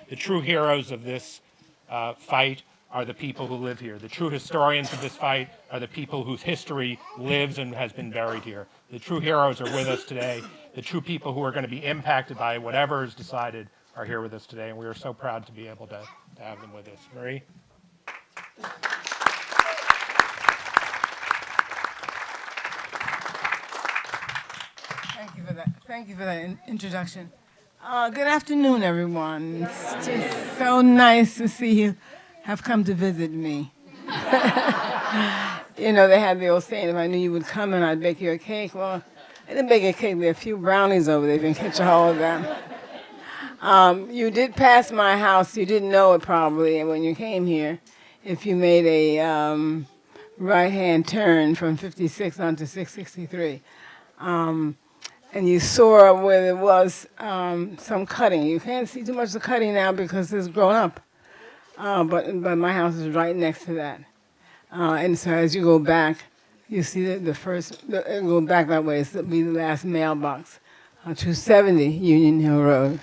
The true heroes of this fight are the people who live here. The true historians of this fight are the people whose history lives and has been buried here. The true heroes are with us today. The true people who are going to be impacted by whatever is decided are here with us today, and we are so proud to be able to have them with us. Marie? Thank you for that introduction. Good afternoon, everyone. It's just so nice to see you have come to visit me. You know, they had the old saying, if I knew you would come and I'd bake you a cake. Well, I didn't bake a cake. There are a few brownies over there. You can catch a hold of them. You did pass my house. You didn't know it probably when you came here. If you made a right-hand turn from 56 onto 663. And you saw where there was some cutting. You can't see too much of the cutting now because it's grown up. But my house is right next to that. And so as you go back, you see the first, go back that way, it'll be the last mailbox, 270 Union Hill Road.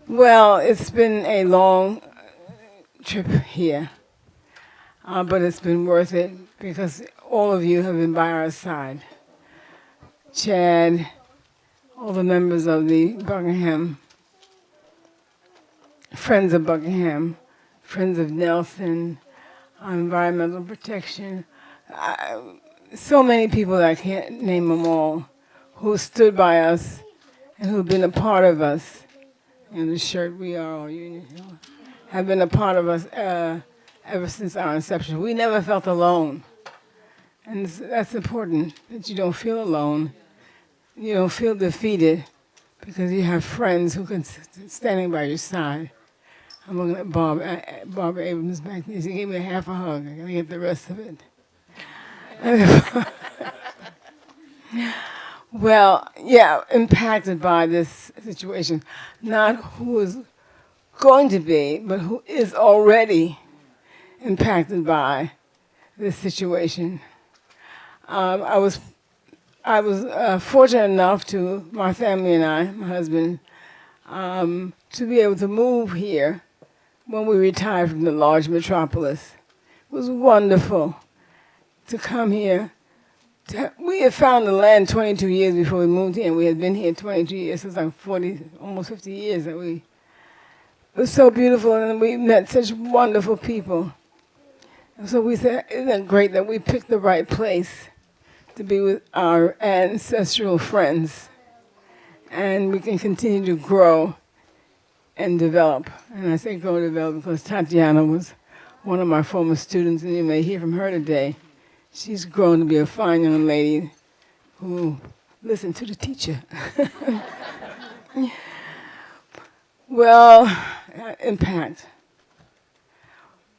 Well, it's been a long trip here, but it's been worth it because all of you have been by our side. Chad, all the members of the Buckingham, Friends of Buckingham, Friends of Nelson, Environmental Protection, so many people that I can't name them all, who stood by us and who've been a part of us. In the shirt we are all Union Hill, have been a part of us ever since our inception. We never felt alone. And that's important, that you don't feel alone. You don't feel defeated because you have friends who can standing by your side. I'm looking at Bob Abrams back there. She gave me half a hug. I gotta get the rest of it. Well, yeah, impacted by this situation. Not who is going to be, but who is already impacted by this situation. I was fortunate enough to, my family and I, my husband, to be able to move here when we retired from the large metropolis. It was wonderful to come here. We had found the land 22 years before we moved here, and we had been here 22 years, so it's like 40, almost 50 years that it was so beautiful, and we met such wonderful people. And so we said, isn't it great that we picked the right place to be with our ancestral friends, and we can continue to grow and develop. And I say grow and develop because Tatiana was one of my former students, and you may hear from her today. She's grown to be a fine young lady who listened to the teacher. Well, impact.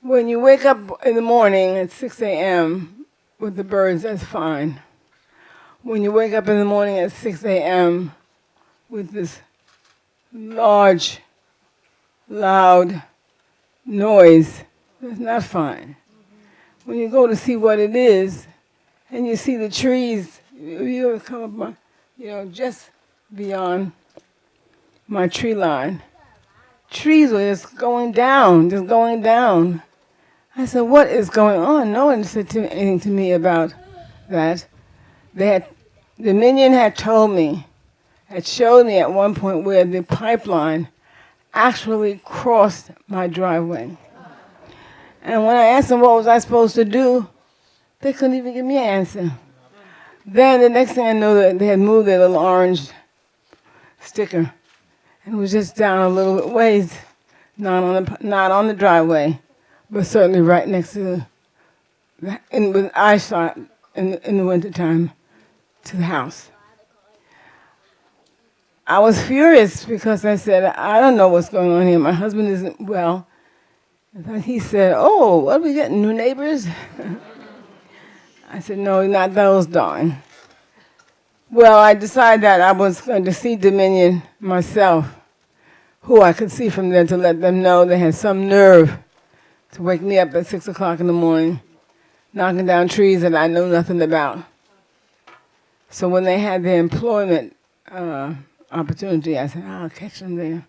When you wake up in the morning at 6 a.m. with the birds, that's fine. When you wake up in the morning at 6 a.m. with this large, loud noise, that's not fine. When you go to see what it is, and you see the trees, you come up, just beyond my tree line. Trees were just going down, just going down. I said, what is going on? No one said anything to me about that. Dominion had told me, had showed me at one point where the pipeline actually crossed my driveway. And when I asked them what was I supposed to do, they couldn't even give me an answer. Then the next thing I know, that they had moved their little orange sticker, and it was just down a little ways, not on the driveway, but certainly right next to with eyesight in the wintertime to the house. I was furious because I said, I don't know what's going on here. My husband isn't well. And he said, oh, what are we getting, new neighbors? I said, no, not those, darling. Well, I decided that I was going to see Dominion myself, who I could see from there, to let them know they had some nerve to wake me up at 6 o'clock in the morning, knocking down trees that I know nothing about. So when they had their employment opportunity, I said, I'll catch them there.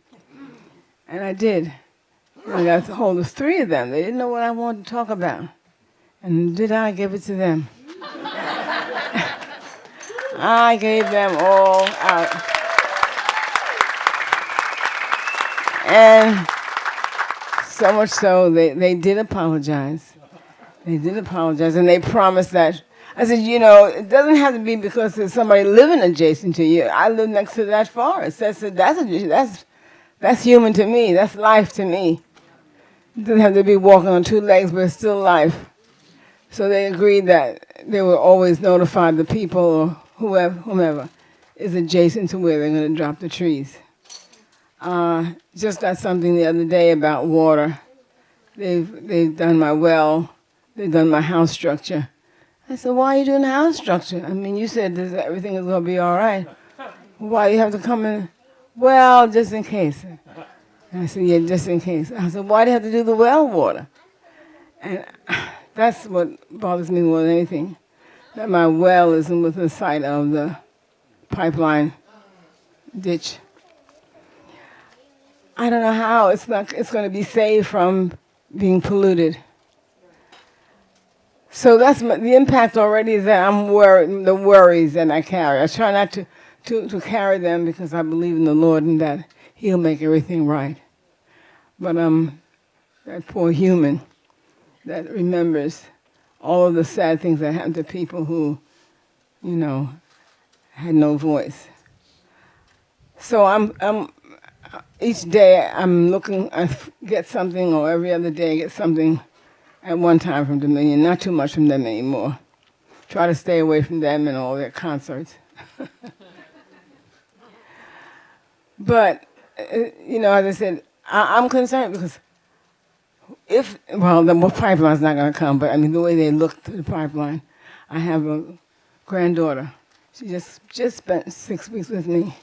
And I did. I got a hold of 3 of them. They didn't know what I wanted to talk about. And did I give it to them? I gave them all out. And so much so, they did apologize. They did apologize, and they promised that. I said, it doesn't have to be because there's somebody living adjacent to you. I live next to that forest. That's human to me. That's life to me. It doesn't have to be walking on 2 legs, but it's still life. So they agreed that they will always notify the people or whomever is adjacent to where they're going to drop the trees. Just got something the other day about water. They've done my well. They've done my house structure. I said, why are you doing the house structure? I mean, you said everything is going to be all right. Why you have to come in? Well, just in case. And I said, yeah, just in case. I said, why do you have to do the well water? And that's what bothers me more than anything, that my well isn't within sight of the pipeline ditch. I don't know how it's going to be saved from being polluted. So that's the impact already is that I'm worried, the worries that I carry. I try not to carry them because I believe in the Lord and that He'll make everything right. But that poor human that remembers all of the sad things that happened to people who, had no voice. So I'm each day I'm looking, I get something, or every other day I get something at one time from Dominion, not too much from them anymore. Try to stay away from them and all their concerts. But, as I said, I'm concerned because the pipeline's not going to come, but the way they look to the pipeline. I have a granddaughter. She just spent 6 weeks with me.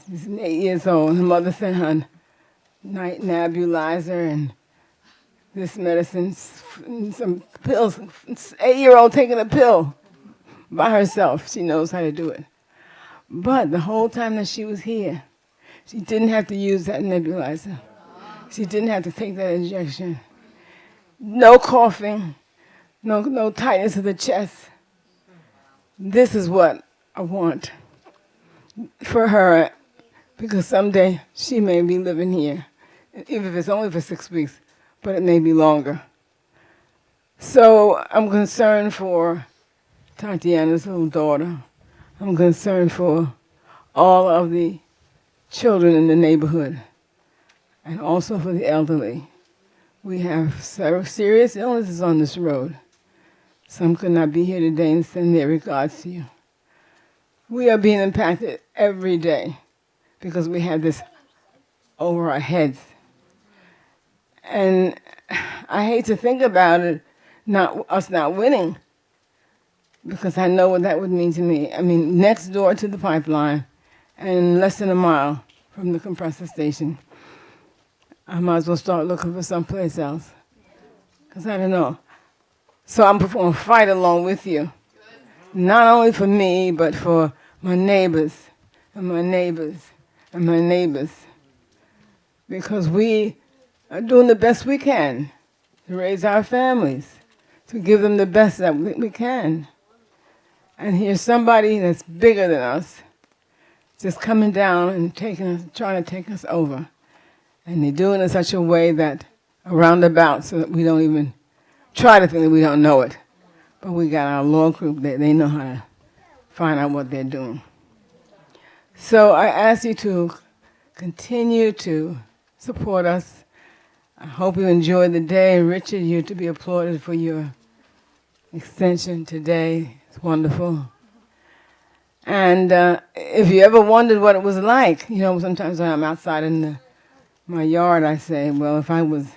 She's 8 years old. Her mother sent her night nebulizer and this medicine, some pills. 8-year-old taking a pill by herself. She knows how to do it. But the whole time that she was here, she didn't have to use that nebulizer. She didn't have to take that injection. No coughing, no tightness of the chest. This is what I want for her, because someday she may be living here, even if it's only for 6 weeks, but it may be longer. So I'm concerned for Tatiana's little daughter. I'm concerned for all of the children in the neighborhood, and also for the elderly. We have serious illnesses on this road. Some could not be here today and send their regards to you. We are being impacted every day because we have this over our heads. And I hate to think about it, us not winning, because I know what that would mean to me. Next door to the pipeline and less than a mile from the compressor station, I might as well start looking for someplace else, because I don't know. So I'm going to fight along with you, not only for me, but for my neighbors and my neighbors and my neighbors, because we are doing the best we can to raise our families, to give them the best that we can. And here's somebody that's bigger than us just coming down and trying to take us over. And they do it in such a way that a roundabout, so that we don't even try to think that we don't know it. But we got our law group, they know how to find out what they're doing. So I ask you to continue to support us. I hope you enjoyed the day. Richard, you're to be applauded for your extension today. It's wonderful. And if you ever wondered what it was like, sometimes when I'm outside in my yard, I say, well, if I was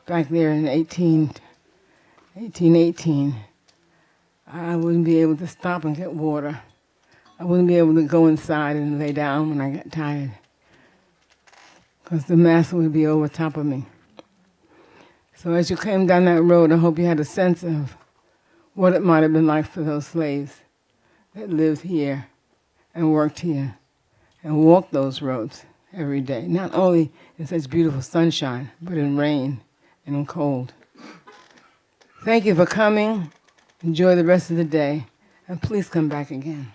back there in 1818, I wouldn't be able to stop and get water. I wouldn't be able to go inside and lay down when I got tired, because the master would be over top of me. So as you came down that road, I hope you had a sense of what it might have been like for those slaves that lived here and worked here and walked those roads every day, not only in such beautiful sunshine, but in rain and in cold. Thank you for coming. Enjoy the rest of the day, and please come back again.